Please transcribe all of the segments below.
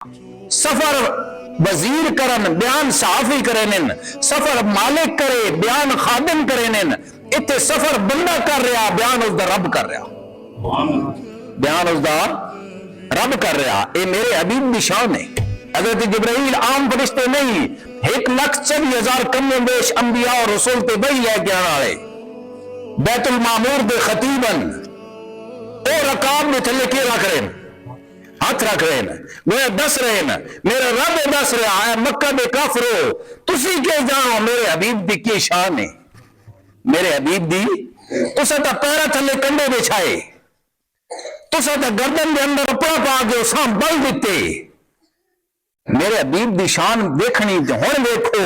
سفر وزیر کرن بیان صحافی کرن، سفر مالک کرے بیان خادم کرن، اتنے سفر بندہ کر رہا بیان اس دا رب کر رہا، بیان اس دا رب کر رہا۔ اے میرے حبیب دی شان ہے۔ حضرت جبرائیل عام فرشتے نہیں، 1,24,000 کم و بیش انبیاء اور رسول تے بھئی لے کے آنا رہے، بیت المعمور دے خطیبن او رکاب میں تھلے کے رکھ رہے ہیں، ہاتھ رکھ رہے ہیں، وہ دس رہے ہیں، میرے رب دس رہا ہے مکہ دے کافرو تسی کے جانو میرے حبیب دی کی شان ہے، میرے حبیب دی تسا تا پیرا تھلے کنڈے بچھائے، تسا تا گردن دے اندر اپنا پا کے اساں بل دیتے، میرے حبیب دی شان دیکھنی ہون دیکھو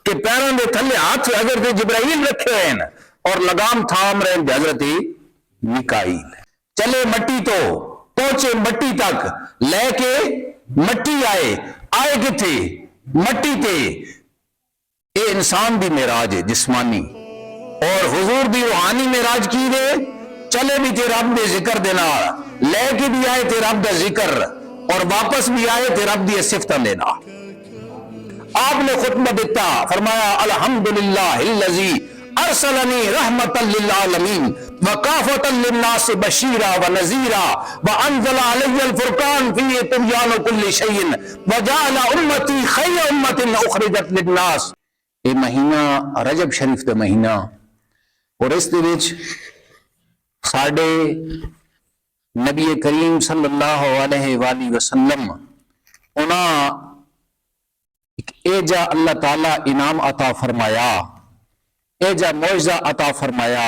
کہ پیران دے تھلے ہاتھ حضرت جبرائیل رکھے ہیں اور لگام تھام رہے ہیں حضرت میکائیل۔ چلے مٹی تو پہنچے مٹی تک لے کے مٹی آئے کتھے مٹی تے، اے انسان دی معراج ہے جسمانی، اور حضور دی روحانی معراج کی دے چلے بھی تے رب دے ذکر دینا، لے کے بھی آئے تے رب دا ذکر، اور واپس بھی آئے تے رب دی صفتہ لینا۔ آپ نے خطبہ دیتا فرمایا الحمدللہ الذی ارسلنی رحمتا للعالمین وکافتا للناس بشیرا ونذیرا وانزل علی الفرقان فی تبیان کل شیء وجعل امتی خیر امت اخرجت للناس۔ یہ مہینہ رجب شریف دا مہینہ، اور اس دے وچ ساڈے نبی کریم صلی اللہ علیہ وآلہ وسلم انہاں ایک ایجا اللہ تعالی انعام عطا فرمایا، ایجا معجزہ عطا فرمایا،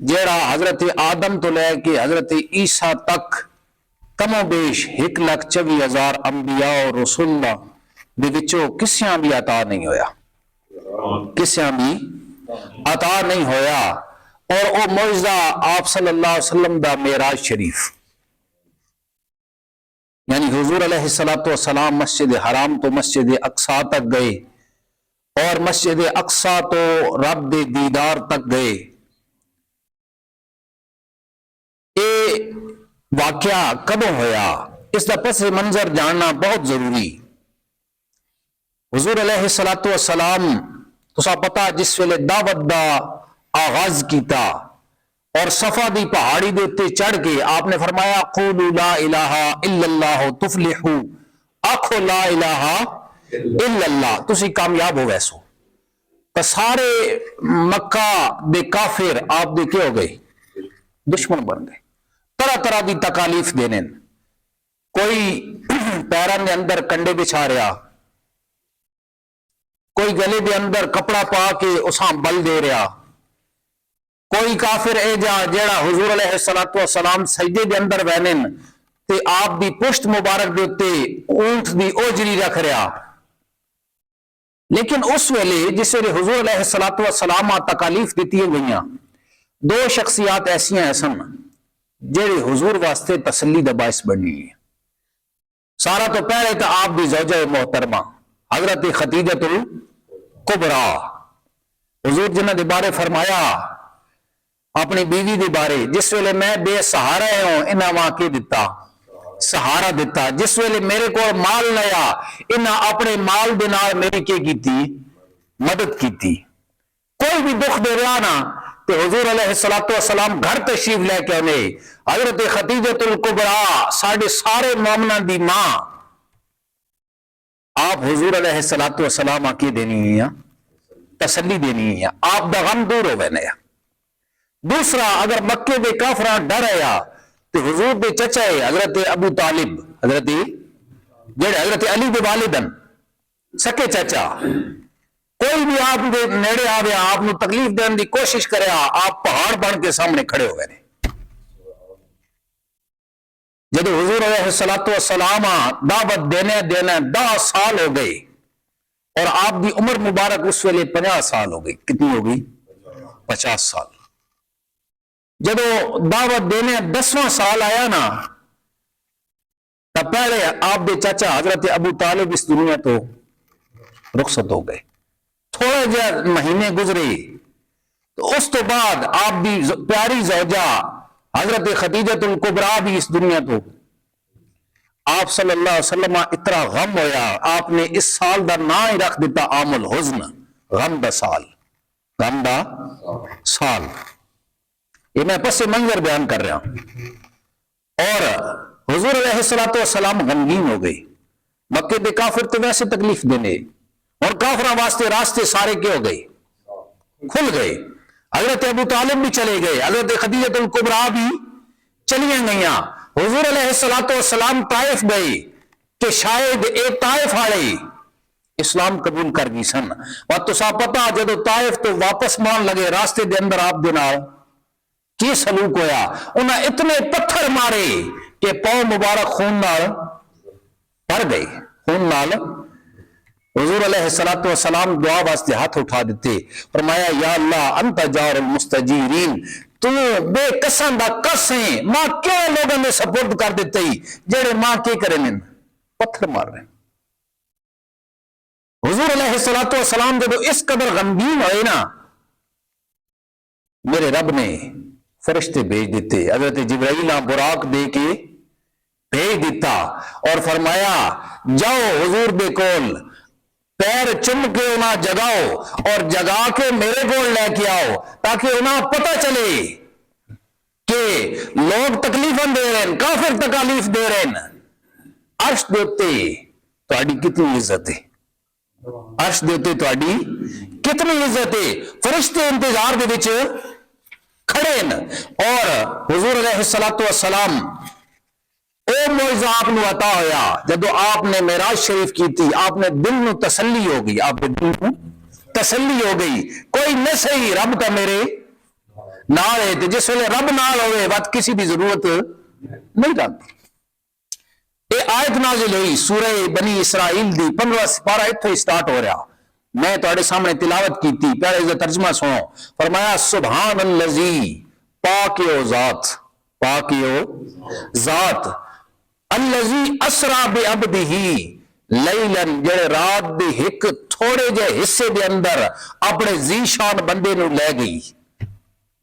جیڑا حضرت آدم تو لے کے حضرت عیسیٰ تک کم و بیش 1,24,000 انبیاء اور رسول اللہ دے وچوں کسیاں بھی عطا نہیں ہویا، کسیاں بھی عطا نہیں ہویا۔ اور او معجزہ آپ صلی اللہ علیہ وسلم دا معراج شریف، یعنی حضور علیہ السلام مسجد حرام تو مسجد اقصی تک گئے، اور مسجد اقصی تو رب دے دیدار تک گئے۔ اے واقعہ کدوں ہویا، اس دا پس منظر جاننا بہت ضروری۔ حضور علیہ السلام تسا پتا جس ویلے دعوت دا آغاز کیتا اور صفا دی پہاڑی دے تے چڑھ کے آپ نے فرمایا قولوا لا الہ الا اللہ تفلحوا، آکھو لا الہ الا اللہ تسی کامیاب ہو ویسو۔ تو سارے مکہ دے کافر آپ دے کیا ہو گئے؟ دشمن بن گئے، طرح طرح دی تکالیف دینے، کوئی پیران دے اندر کنڈے بچھا رہا، کوئی گلے دے اندر کپڑا پا کے اساں بل دے رہا، کوئی کافر اے جیڑا حضور علیہ السلام سجدے دے اندر وینن تے آپ دی پشت مبارک دے اتے اونٹ دی اوجری رکھ رہا۔ لیکن اس ویلے جس ویلے حضور علیہ السلام تکالیف دیتی گئیاں، دو شخصیات ایسیاں ایسن جیڑے حضور واسطے تسلی دا باعث بنی ہے۔ سارا تو پہلے تو آپ دی زوجہ محترمہ حضرت خدیجہ الکبریٰ، حضور جنہ دے بارے فرمایا اپنی بیوی دے بارے، جس ویلے میں بے سہارا ہوں انہاں واقع دیتا، سہارا دیتا، جس ویلے میرے کو مال لیا انہاں اپنے مال دے نال میری کی کیتی مدد کیتی۔ کوئی بھی دکھ دے رہا نا تو حضور علیہ السلام گھر تشریف لے کے آنے، حضرت خدیجہ الکبریٰ ساڑھے سارے مومنہ دی ماں، آپ حضور علیہ السلام آکی دینی ہے، تسلی دینی ہے، آپ دا غم دور ہو گئے۔ دوسرا اگر مکے دے کافران ڈر آیا تو حضور دے چچا ہے حضرت ابو طالب، حضرت علی دے والدن سکے چچا، کوئی بھی آپ دے نیڑے آویا آپ نو تکلیف دین دی کوشش کرے آپ پہاڑ بن کے سامنے کھڑے ہو گئے۔ جب حضور علیہ السلام دعوت دینے 10 سال ہو گئے اور آپ دی عمر مبارک اس ویلے 50 سال ہو گئی، کتنی ہو گئی؟ 50 سال۔ جب دعوت دینے 10واں سال آیا نا تو پہلے آپ دے چاچا حضرت ابو طالب اس دنیا تو رخصت ہو گئے، تھوڑے جہ مہینے گزرے تو اس تو بعد آپ دی پیاری زوجہ حضرت خدیجہ الکبریٰ بھی اس دنیا تو آپ صلی اللہ علیہ وسلم اتنا غم ہویا آپ نے اس سال دا نا ہی رکھ دیتا عام الحزن، غم دا سال، غم دا سال۔ یہ میں پس منظر بیان کر رہا ہوں۔ اور حضور علیہ الصلوۃ والسلام غمگین ہو گئی، مکے دے کافر تو ویسے تکلیف دینے، اور کافراں واسطے راستے سارے کیا ہو گئے، کھل گئے۔ حضرت ابو طالب بھی چلے گئے، حضرت خدیجہ الکبریٰ بھی چلیاں گئیاں۔ حضور علیہ الصلوۃ والسلام طائف گئے کہ شاید ایک طائف آڑے اسلام قبول کر گئی سن، اور تسا پتا جدو طائف تو واپس مان لگے راستے دے اندر آپ دے نال کی سلوک ہویا، انہاں اتنے پتھر مارے کہ پاؤں مبارک خون نال بھر گئے، خون نال۔ حضور علیہ الصلوۃ والسلام دعا واسطے ہاتھ اٹھا دیتے، فرمایا یا اللہ انت جار المستجیرین، تو بے قسم دا کس ہیں، ماں کیوں لوگوں نے سپورٹ کر دیتے ہی جڑے ماں کی کرے نے پتھر مار رہے ہیں۔ حضور علیہ الصلوۃ والسلام جب اس قدر غمگین ہوئے نا، میرے رب نے فرشتے بھیج دیتے، حضرت جبرائیل براق دے کے بھیج دیتا اور فرمایا جاؤ حضور دے کول پیر چم کے انہاں جگاؤ اور جگا کے میرے کول لے کے آؤ، تاکہ انہاں پتہ چلے کہ لوگ تکلیفاں دے رہے ہیں، کافر تکالیف دے رہے ہیں۔ عرش دیتے تہاڈی کتنی عزت ہے، عرش دیتے تہاڈی کتنی عزت ہے، فرشتے انتظار دے وچ کھڑے ہیں۔ اور حضور علیہ الصلوۃ والسلام او معجزہ آپ نے عطا ہویا جدو آپ نے معراج شریف کی تھی، آپ نے دل نو تسلی ہو گئی، آپ کے دل نو تسلی ہو گئی، کوئی نہ صحیح رب کا میرے نال ہے، تے جس ویلے رب نال ہوئے وقت کسی دی ضرورت نہیں رہتی۔ یہ آیت نازل ہوئی سورہ بنی اسرائیل دی 15 سپارہ اتھے ہی سٹارٹ ہو رہا، میں تہاڈے سامنے تلاوت کی تھی، پیارے اس دا ترجمہ سنو۔ فرمایا سبحان الذی، پاک او ذات، پاک او ذات، الذی اسرا بعبدہ لیلن، جڑے رات دے ایک تھوڑے جے حصے دے اندر اپنے ذیشان بندے نو لے گئی،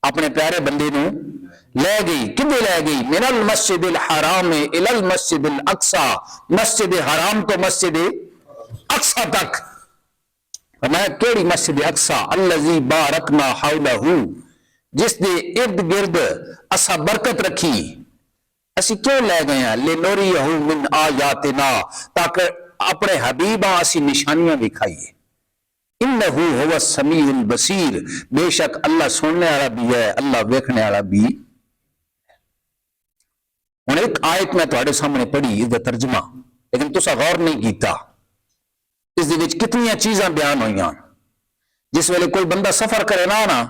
اپنے پیارے بندے نو لے گئی، کدے لے گئی؟ من المسجد الحرام الی المسجد الاقصی، مسجد حرام تو مسجد اقصی تک۔ فرمایا کیڑی مسجد اقصی؟ الذی بارکنا حولہ، جس دے ارد گرد اسا برکت رکھی۔ اسی کیوں لے گئے ہیں؟ لنوریہ من آیاتنا، تاکہ اپنے حبیباں اسی نشانیاں دکھائیے۔ انہ هو السمیع البصیر، بے شک اللہ سننے والا بھی ہے، اللہ دیکھنے والا بھی۔ ہن ایک آیت میں تہاڈے سامنے پڑھی، اس دا ترجمہ، لیکن تسا غور نہیں کیتا۔ اس دے وچ کتنی چیزاں بیان ہوئیاں۔ جس ویلے کوئی بندہ سفر کرے نا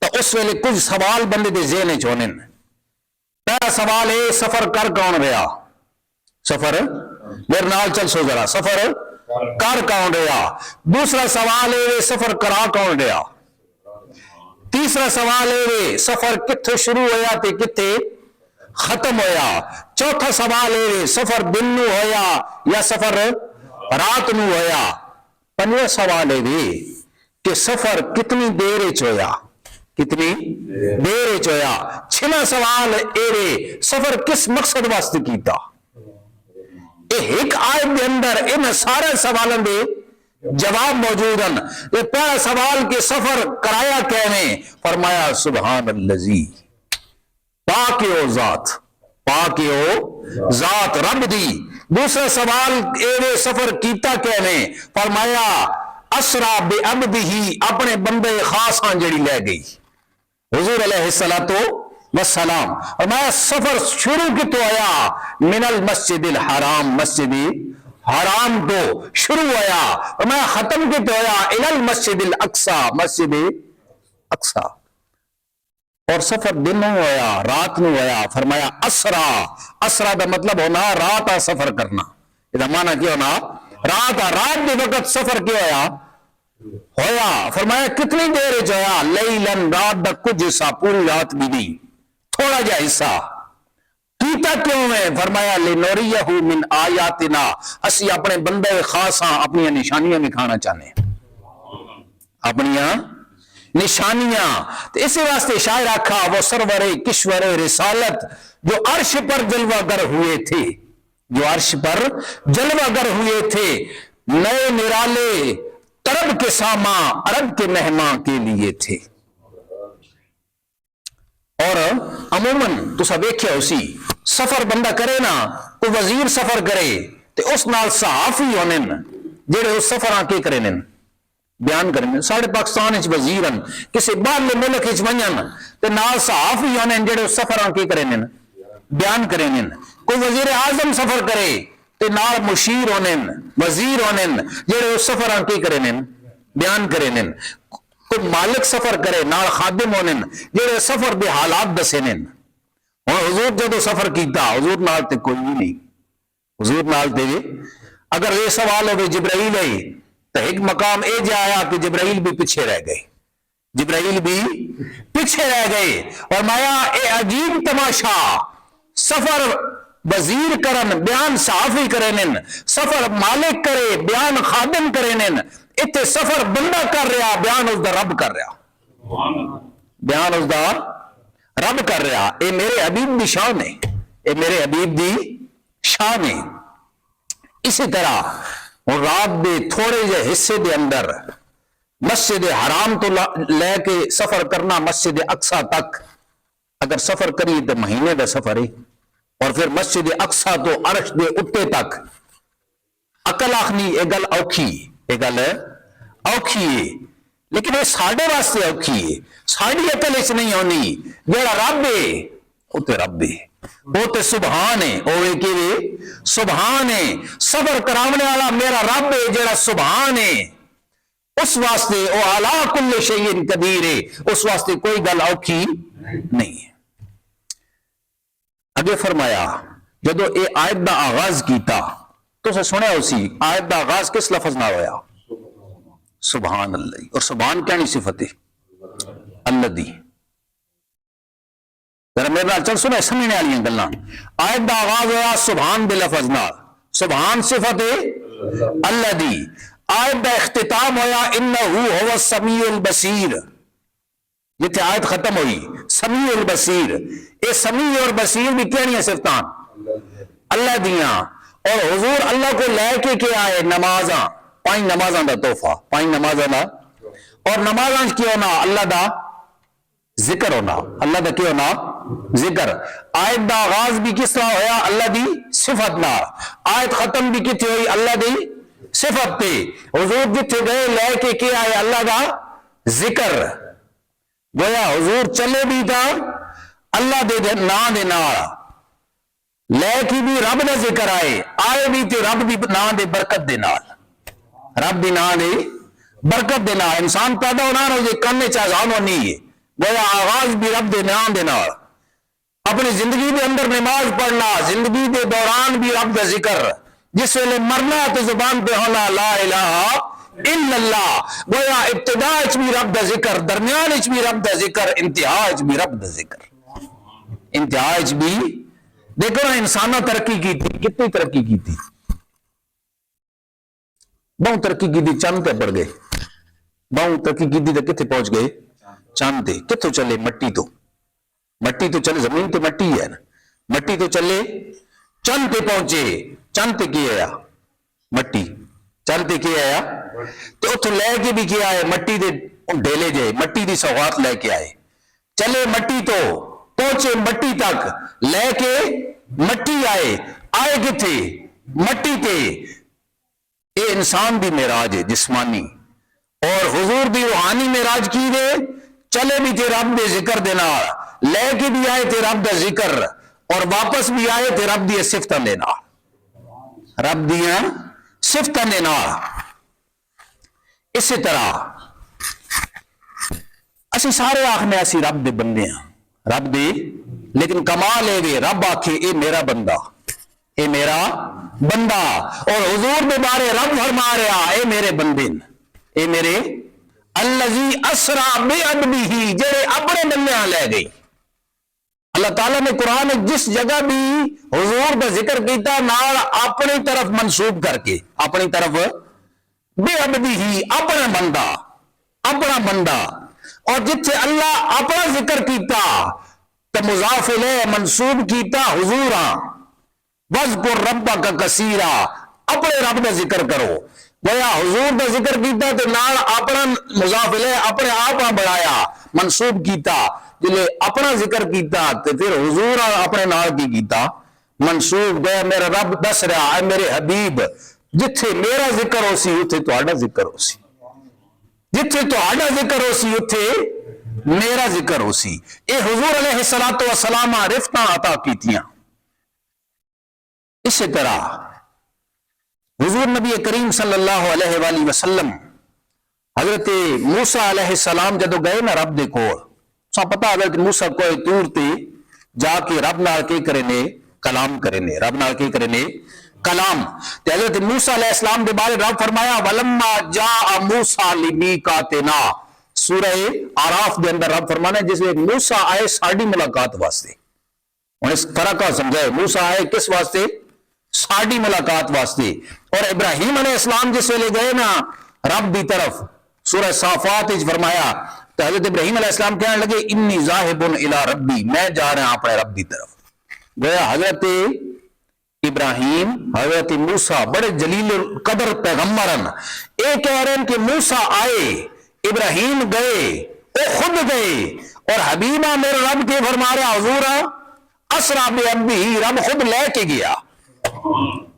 تو اس ویلے کچھ سوال بندے دے ذہن وچ ہونے۔ پہلا سوال ہے سفر کر کون رہا؟ سفر میرے نال چل سو ذرا، سفر کر کون رہا؟ دوسرا سوال ہے سفر کرا کون رہا؟ تیسرا سوال ہے سفر کتھے شروع ہویا تے کتھے ختم ہویا؟ چوتھا سوال ہے سفر دن نو ہویا یا سفر رات نو ہویا؟ پنجواں سوال ہے کہ سفر کتنی دیر وچ ہویا، کتنی دیر وچ ہویا؟ چھواں سوال اے سفر کس مقصد واسطے کیتا؟ ایک آیت دے اندر ان سارے سوالوں دے جواب موجود ہیں۔ یہ پہلا سوال کہ سفر کرایا کیویں؟ فرمایا سبحان الذی، پاک او ذات، پاک او ذات رب دی۔ دوسرا سوال اے سفر کیتا کیویں؟ فرمایا اسرا بعبدہ، اپنے بندے خاص ہاں جڑی لے گئی حضور علیہ الصلوۃ والسلام۔ فرمایا سفر شروع کتوں ہویا؟ من المسجد الحرام، مسجد حرام تو شروع ہویا۔ فرمایا ختم کتوں ہویا؟ الی المسجد الاقصی، مسجد اقصی۔ اور سفر دن نو ہویا رات نو ہویا؟ فرمایا اسرا، اسرا دا مطلب ہونا رات آ سفر کرنا، یہ معنی کیا ہونا؟ رات آ، رات دے وقت سفر کیا ہویا؟ ہویا۔ فرمایا کتنی دیر وچ ہویا؟ لیلن، رات دا کچھ حصہ، پوری رات بھی نہیں، تھوڑا جا حصہ۔ کیتا کیوں ہے؟ فرمایا لنوریہ من آیاتنا، اسی اپنے بندے خاص ہاں اپنی نشانیاں دکھانا چاہنے، اپنی نشانیاں۔ تو اسی واسطے شاعر آکھا وہ سرور کشور رسالت جو عرش پر جلوہ گر ہوئے تھے، جو عرش پر جلوہ گر ہوئے تھے، نئے نرالے طرب کے ساما عرب کے مہماں کے لیے تھے۔ اور عموماً تسا ویکھیا اسی سفر بندہ کرے نا، کوئی وزیر سفر کرے تے اس نال صحافی ہونے جڑے اس سفراں کی کرے بیان کریں۔ ساڑھے پاکستان وچ وزیر ہیں، کسی باہرلے ملک وچ ونجن تے نال صحافی ہونے جڑے اس سفراں کی کریں بیان کریں۔ کوئی وزیر اعظم سفر کرے تے نال مشیر ہونے وزیر ہونے جڑے اس سفراں کی کریں بیان کریں۔ کوئی مالک سفر کرے نال خادم ہونے جڑے سفر دے حالات دسے نے۔ اور حضور جدو سفر کیتا حضور نال تے کوئی بھی نہیں، حضور نال تے اگر یہ سوال ہوئے جبرائیل ہے تو ایک مقام اے جا آیا کہ جبرائیل بھی پیچھے رہ گئے، جبرائیل بھی پیچھے رہ گئے۔ اور مایا اے عجیب تماشا، سفر وزیر کرن بیان صحافی کرن، سفر مالک کرے بیان خادم کرن، اتنے سفر بندہ کر رہا بیان اس دا رب کر رہا، بیان اس دا رب کر رہا۔ اے میرے حبیب دی شان ہے، اے میرے حبیب دی شان ہے۔ اسی طرح رات دے تھوڑے جے حصے دے اندر مسجد حرام تو لے کے سفر کرنا مسجد اقصی تک، اگر سفر کری تو مہینے دا سفر ہے، اور پھر مسجد اقصی تو عرش دے اتے تک عقل آخنی یہ گل اوکھی، یہ گل اوکھی ہے، لیکن یہ ساڈے واسطے اوکھی ہے، ساڈی عقل اس نہیں ہونی۔ جڑا رب ہے وہ تے رب ہے، وہ تے سبحان ہے، وہ کہ سبحان ہے، صبر کراونے والا میرا رب ہے جڑا سبحان ہے، اس واسطے وہ اعلی کل شیء قدیر ہے، اس واسطے کوئی گل اوکھی نہیں ہے۔ اگے فرمایا جدو اے آیت دا آغاز کیتا تو سنیا اسی آیت دا آغاز کس لفظ نہ ہویا؟ سبحان اللہ۔ اور سبحان کیا نہیں صفت ہے؟ اللہ دی۔ ذرا میرے نال چل سنے سمجھنے والی گلاں۔ آیت دا آغاز ہوا سبحان دے لفظ نال، سبحان صفت ہے اللہ دی۔ آیت دا اختتام ہویا انہ هو السمیع البصیر، جتھے آیت ختم ہوئی سمیع البصیر۔ اے سمیع اور بصیر بھی کہنی صفتاں اللہ دیاں۔ اور حضور اللہ کو لے کے آئے نمازاں، 5 نمازاں دا تحفہ، 5 نمازاں دا، اور نمازاں کیوں ہونا اللہ دا ذکر ہونا، اللہ دا کیوں ہونا ذکر۔ آیت دا آغاز بھی کس طرح ہویا؟ اللہ دی صفت نال۔ آیت ختم بھی کتنے ہوئی؟ اللہ دی صفت تے۔ حضور جتھے گئے لے کے آئے اللہ دا ذکر، گویا حضور چلے بھی تھا اللہ دے نام دے نال، لے کے بھی رب دا ذکر آئے بھی تے رب دی نام دے برکت دے نال، رب دی نام دے برکت دے نال۔ انسان پیدا ہونا نہ کرنے چاہان ہونی ہے، گویا آغاز بھی رب دے نام دے نال۔ اپنی زندگی دے اندر نماز پڑھنا، زندگی دے دوران بھی رب دا ذکر، جس ویلے مرنا تو زبان پہ ہونا لا الہ الا اللہ، گویا ابتداء اچ بھی رب دا ذکر، درمیان اچ بھی رب دا ذکر، انتہا اچ بھی رب دا ذکر، انتہا اچ بھی۔ دیکھو نا انسانہ ترقی کی تھی، کتنی ترقی کی تھی؟ بہت ترقی کی تھی، چند تے پڑ گئے، بہت ترقی کی تھی تو کتنے پہنچ گئے؟ چند تے۔ کتوں چلے؟ مٹی تو، مٹی تو چلے، زمین تو مٹی ہے نا، مٹی تو چلے چند تے پہنچے۔ چند تے کی آیا؟ مٹی۔ چند تے کی آیا؟ تو اتو لے کے بھی کیا ہے مٹی دے ڈھیلے جائے، مٹی دی سوغات لے کے آئے، چلے مٹی تو پہنچے مٹی تک، لے کے مٹی آئے، آئے کتھے؟ مٹی تے۔ اے انسان دی معراج ہے جسمانی، اور حضور دی روحانی معراج کی دے، چلے بھی تے رب دے ذکر دے نال، لے کے بھی آئے تے رب دا ذکر، اور واپس بھی آئے تے رب دی صفتاں دے نال، رب دیاں صفتاں دے نال۔ اسی طرح اسی سارے آخنے اسی رب دے بندے ہیں، رب دے، لیکن کمال ہے وے رب آکھے اے میرا بندہ، اے میرا بندہ۔ اور حضور دے بارے رب فرما رہا اے میرے بندے، اے میرے الذی اسرا بعبدہ، جڑے اپنے بندیاں لے گئی۔ اللہ تعالیٰ نے قرآن جس جگہ بھی حضور دا ذکر کیتا نال اپنی طرف منسوب کر کے، اپنی طرف بعبدہ، اپنا بندہ، اپنا بندہ۔ اور جتھے اللہ اپنا ذکر کیتا تو مضاف الیہ منسوب کیتا حضور ہاں، وَاذْكُرْ رَبَّكَ کثیرا، اپنے رب کا ذکر کرو. گویا حضور کا ذکر کیتا تو نال اپنا مضاف الیہ اپنے آپ بڑھایا منسوب کیتا. جلے اپنا ذکر کیتا تو پھر حضور اپنے نال کی کیتا منسوب. گیا میرا رب دس رہا ہے میرے حبیب جتھے میرا ذکر ہو سی اتھے تہاڈا ذکر ہو سی، جتھے تہاڈا ذکر ہو سی اتھے میرا ذکر ہو سی. اے حضور علیہ الصلوۃ والسلام رفتاں عطا کیتیاں. اسی طرح حضور نبی کریم صلی اللہ علیہ وآلہ وسلم حضرت موسیٰ علیہ السلام جدو گئے نا رب دے کول، سا پتا حضرت موسیٰ کوئی طور تے جا کے رب نال کے کرے نے کلام کرے نے، رب نال کے کرے نے کلام. تے حضرت موسیٰ علیہ السلام دے بارے رب فرمایا وَلَمَّا جَاءَ مُوسَىٰ لِمِيقَاتِنَا. سورہ آراف دے اندر رب فرمانا ہے جس میں موسیٰ آئے ساڑی ملاقات واسطے. اور اس فرق کا سمجھائے، موسیٰ آئے کس واسطے؟ ساڑی ملاقات واسطے. اور ابراہیم علیہ السلام جس ویلے گئے نا رب دی طرف، سورہ صافات وچ فرمایا تو حضرت ابراہیم علیہ السلام کہنے لگے انی ذاہب الی ربی، میں جا رہا ہوں اپنے رب دی طرف. گویا حضرت ابراہیم حضرت موسیٰ بڑے جلیل القدر پیغمبرن. ایک کہہ رہے ہیں کہ موسیٰ آئے، ابراہیم گئے، وہ خود گئے، اور حبیبہ میرے رب کے فرما رہا حضور اسرا بعبدہ، رب خود لے کے گیا،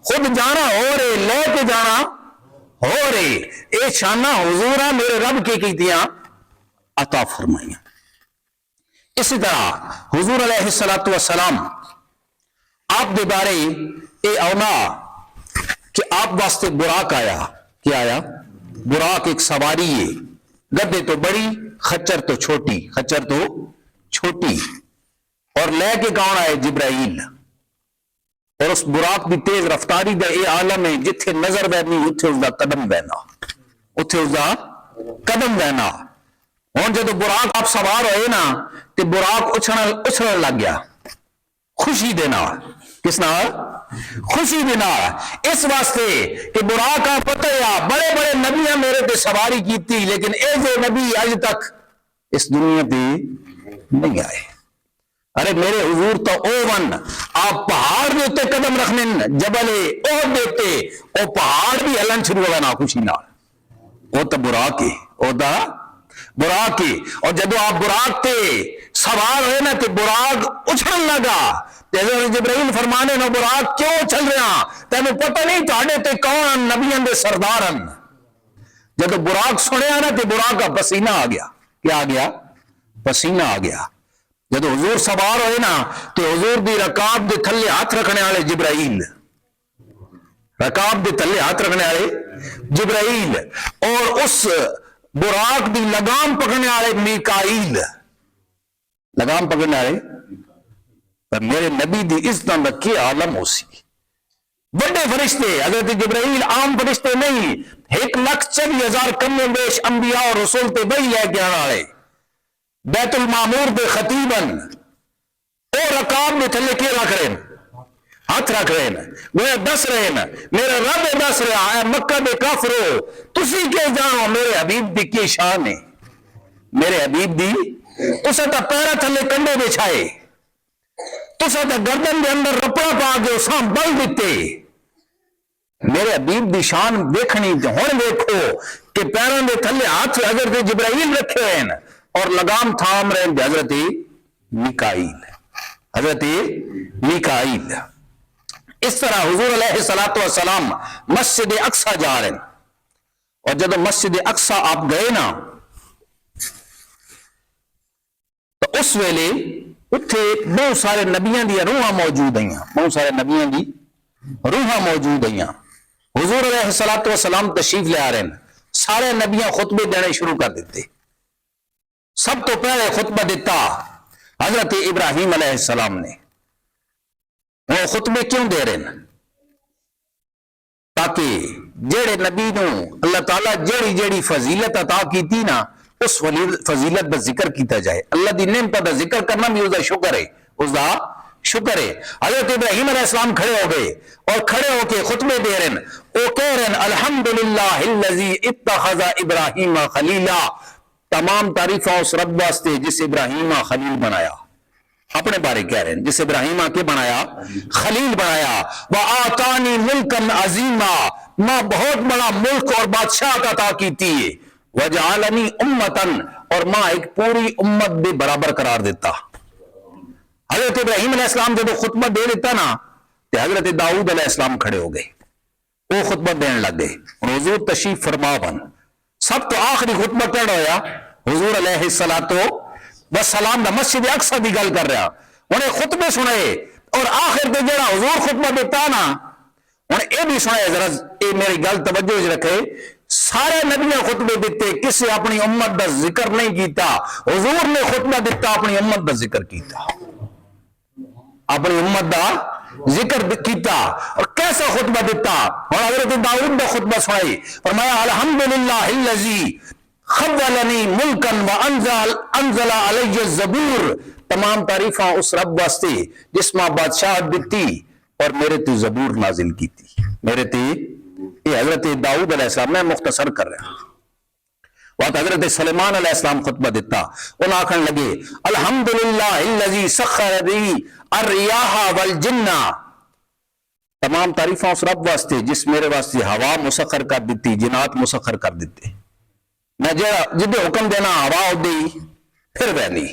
خود جانا ہو رہے، لے کے جانا ہو رہے. اے شانہ حضور میرے رب کی کیتیاں عطا فرمائیاں. اسی طرح حضور علیہ الصلوۃ والسلام آپ دے بارے اے اونا کہ آپ واسطے براق آیا. کیا آیا؟ براق ایک سواری ہے، گدے تو بڑی خچر تو چھوٹی، خچر تو چھوٹی. اور لے کے کون آئے؟ جبرائیل. اور اس براق دی تیز رفتاری دا اے عالم ہے جتھے نظر بہنی اتھے اس دا قدم بہنا، اتھے اس دا قدم بہنا. ہوں جدو براق آپ سوار ہوئے نا تے براق اچھڑن لگ گیا خوشی دینا. کس نال؟ خوشی دینا. اس واسطے کہ براق آپ پتہ یا بڑے بڑے نبیاں میرے تے سواری کیتی، لیکن اے جو نبی اج تک اس دنیا تے نہیں آئے. ارے میرے حضور تو او ون آپ پہاڑ دے تے قدم رکھنے جبل احد دیتے او پہاڑ بھی ہلن شروع ہوا نا خوشی نال. او تو براق ہے، او دا براق ہے. اور جدو آپ براق تے سوار ہوئے نا تے براق اچھڑن لگا. جبرائیل فرمانے نا براق کیوں چل رہا؟ تینوں پتہ نہیں تہاڈے تے کون نبیاں دے سردارن. جدو براق سنیا نا تے براق کا پسینہ آ گیا. کیا آ گیا؟ پسینہ آ گیا. جدو حضور سوار ہوئے نا تو حضور دی رکاب دے تھلے ہاتھ رکھنے والے جبرائیل، رکاب دے تھلے ہاتھ رکھنے والے جبرائیل، اور اس براق دی لگام پکڑنے والے میکائیل. لگام پکڑنے والے پر میرے نبی دی عزت دا کیا عالم ہو سی. بڑے فرشتے حضرت جبرائیل عام فرشتے نہیں، 1,40,000 کم بیش انبیاء اور رسول تے بھئی لے کے آنا والے بیت المعمور دے خطیبن او رکاب دے تھلے کے رکھ رہے ہیں، ہاتھ رکھ رہے ہیں، وہ دس رہے ہیں میرے رب دس رہا ہے مکہ دے کافرو تسی کے جانو میرے حبیب دی کی شان ہے. میرے حبیب دی تسا تا پیرا تھلے کنڈے بچھائے، تسا تا گردن دے اندر رپڑا پا کے اساں بل دیتے. میرے حبیب دی شان دیکھنی ہن دیکھو کہ پیروں دے تھلے ہاتھ حضرت جبرائیل رکھے ہیں اور لگام تھام رہے ہیں حضرت میکائیل. حضرت میکائیل. اس طرح حضور علیہ الصلوۃ والسلام مسجد اقصی جا رہے ہیں، اور جب مسجد اقصی آپ گئے نا تو اس ویلے اتھے بہت سارے نبیاں دی روحاں موجود ہیں، بہت سارے نبیاں دی روحاں موجود ہیں. حضور علیہ الصلوۃ والسلام تشریف لے آ رہے ہیں، سارے نبیاں خطبے دینے شروع کر دیتے. سب تو پہلے خطبہ دیتا حضرت ابراہیم علیہ السلام نے. وہ خطبے کیوں دے رہے ہیں؟ تاکہ جیڑے نبی نو اللہ تعالیٰ جیڑی جیڑی فضیلت عطا کی تھی نا اس فضیلت کا ذکر کیتا جائے. اللہ دی نعمت کا ذکر کرنا بھی اس کا شکر ہے، اس کا شکر ہے. حضرت ابراہیم علیہ السلام کھڑے ہو گئے اور کھڑے ہو کے خطبے دے رہے ہیں. وہ کہہ رہے ہیں الحمدللہ الذی اتخذ ابراہیم خلیلا. تمام تعریفاں اس رب واسطے جس ابراہیم خلیل بنایا. اپنے بارے کہہ رہے ہیں، جس ابراہیم کے بنایا، خلیل بنایا، وَآتَانِي مُلْكًا عَظِيمًا، ماں بہت بڑا ملک اور بادشاہ عطا کیتی ہے، وَجَعَلَنِي أُمَّةً، اور ماں ایک پوری امت دے برابر قرار دیتا۔ حضرت ابراہیم علیہ السلام جب خطبہ دے دیتا نا تو حضرت داؤد علیہ السلام کھڑے ہو گئے، وہ خطبہ دینے لگ گئے، حضور تشریف فرما بن، سب تو آخری خطبہ کہڑا ہویا؟ حضور علیہ السلام دا مسجد اقصی دی گل کر رہا، انہیں خطبے سنے اور آخر تے جڑا حضور خطبہ دیتا نا انہیں اے بھی سنے، ذرا اے میری گل توجہ رکھے، سارے نبیوں خطبے دیتے، کسی اپنی امت دا ذکر نہیں کیتا، حضور نے خطبہ دیتا اپنی امت دا ذکر کیتا، اپنی امت دا ذکر کیتا، اور کیسا خطبہ دیتا؟ اور حضرت داؤد دا خطبہ سنائی، فرمایا الحمدللہ الذی خولنی ملکا وانزل علی الزبور، تمام تعریفاں اس رب واسطے جس ماں بادشاہ دیتی اور میرے تے زبور نازل کیتی، میرے تے، یہ حضرت داؤد علیہ السلام، میں مختصر کر رہا ہوں۔ وقت حضرت سلیمان علیہ السلام خطبہ دیتا، انہوں آکھن لگے الحمدللہ الذی سخر لی الریاح والجن، تمام تعریفاں اس رب واسطے جس میرے واسطے ہوا مسخر کر دیتی، جنات مسخر کر دیتے، میں جدے حکم دینا ہوا ہو دی پھر ویلی۔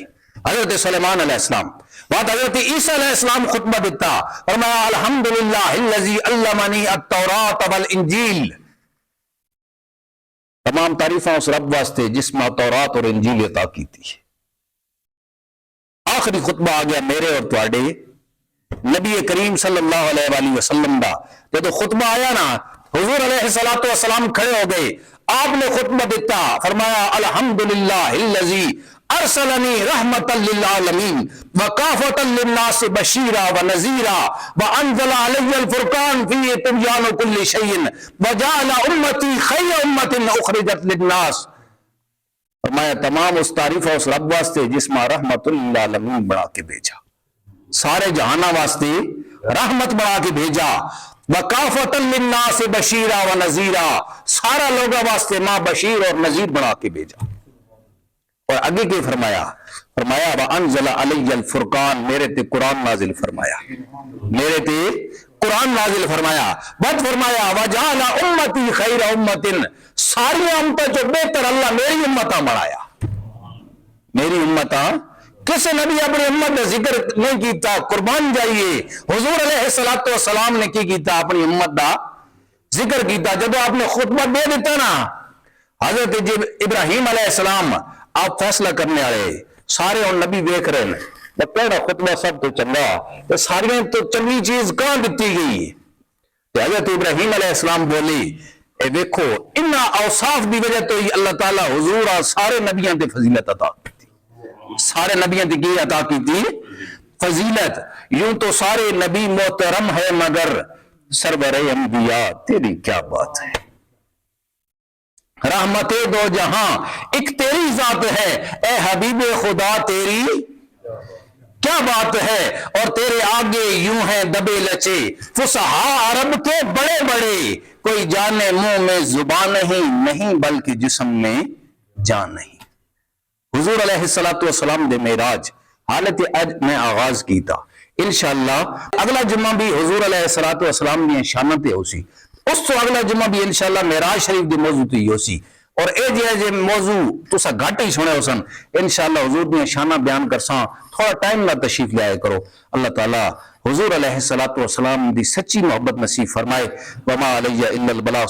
حضرت سلیمان علیہ السلام، وقت حضرت عیسیٰ علیہ السلام خطبہ دیتا، فرمایا الحمدللہ الذی علمنی التوراۃ والانجیل، تمام تعریفاں اس رب واسطے جس میں تورات اور انجیل عطا کی تھی۔ آخری خطبہ آ گیا میرے اور تواڈے نبی کریم صلی اللہ علیہ وآلہ وسلم دا، جب خطبہ آیا نا حضور علیہ السلام کھڑے ہو گئے، آپ نے خطبہ دیتا، فرمایا الحمدللہ الذی ارسلنی رحمتا للعالمین وکافتا للناس بشیرا ونذیرا وانزل علی الفرقان فیہ تبیان کل شیء وجعل امتی خیر امت اخرجت للناس، فرمایا تمام اس تعریف اس رب واسطے جس میں رحمت للعالمین بنا کے بھیجا، سارے جہانہ واسطے رحمت بنا کے بھیجا، وکافتا للناس بشیرا ونذیرا، سارا لوگوں واسطے ماں بشیر اور نذیر بنا کے بھیجا۔ اور آگے کی فرمایا وَأَنزَلَ عَلَيَّ الْفُرْقَانَ، میرے تے قرآن نازل فرمایا، میرے تے قرآن نازل فرمایا، بات فرمایا وَجَعَلَ أُمَّتِي خَيْرَ أُمَّةٍ، ساری امتیں جو بہتر اللہ میری امتاں بنایا، میری امتاں، کسی نبی اپنی امت کا ذکر نہیں کیتا، قربان جائیے، حضور علیہ السلام نے کی کیتا، اپنی امت کا ذکر کیتا۔ جب آپ نے خطبہ دے دیتا نا حضرت ابراہیم علیہ السلام، آپ فیصلہ کرنے والے سارے اور نبی دیکھ رہے ہیں، پہلا خطبہ سب تو چنگا، ساری تو چنگی چیز کہاں دیتی گئی؟ حضرت ابراہیم علیہ السلام بولی اے دیکھو ان اوصاف دی وجہ تو اللہ تعالیٰ حضور اور سارے نبیاں تے فضیلت عطا کی، سارے نبیاں تے کی عطا کی تھی فضیلت، یوں تو سارے نبی محترم ہے مگر سرور انبیاء تیری کیا بات ہے، رحمت دو جہاں ایک تیری ذات ہے، اے حبیب خدا تیری کیا بات ہے، اور تیرے آگے یوں ہیں دبے لچے فصحاء عرب کے بڑے بڑے، کوئی جانے منہ میں زبان نہیں بلکہ جسم میں جان نہیں۔ حضور علیہ السلام دے معراج حالت اج میں آغاز کیتا، انشاءاللہ اگلا جمعہ بھی حضور علیہ السلام دی شانت ہو سی، اس تو اگلا جمعہ بھی انشاءاللہ معراج شریف دی موضوع تی ہو سی، اور اے جے موضوع تسا گھٹ ہی سنے ہو سن، انشاءاللہ حضور دی شانہ بیان کرساں، تھوڑا ٹائم نہ تشریف لے آئے کرو۔ اللہ تعالیٰ حضور علیہ السلام دی سچی محبت نصیب فرمائے۔ وما علیہ الا البلاغ۔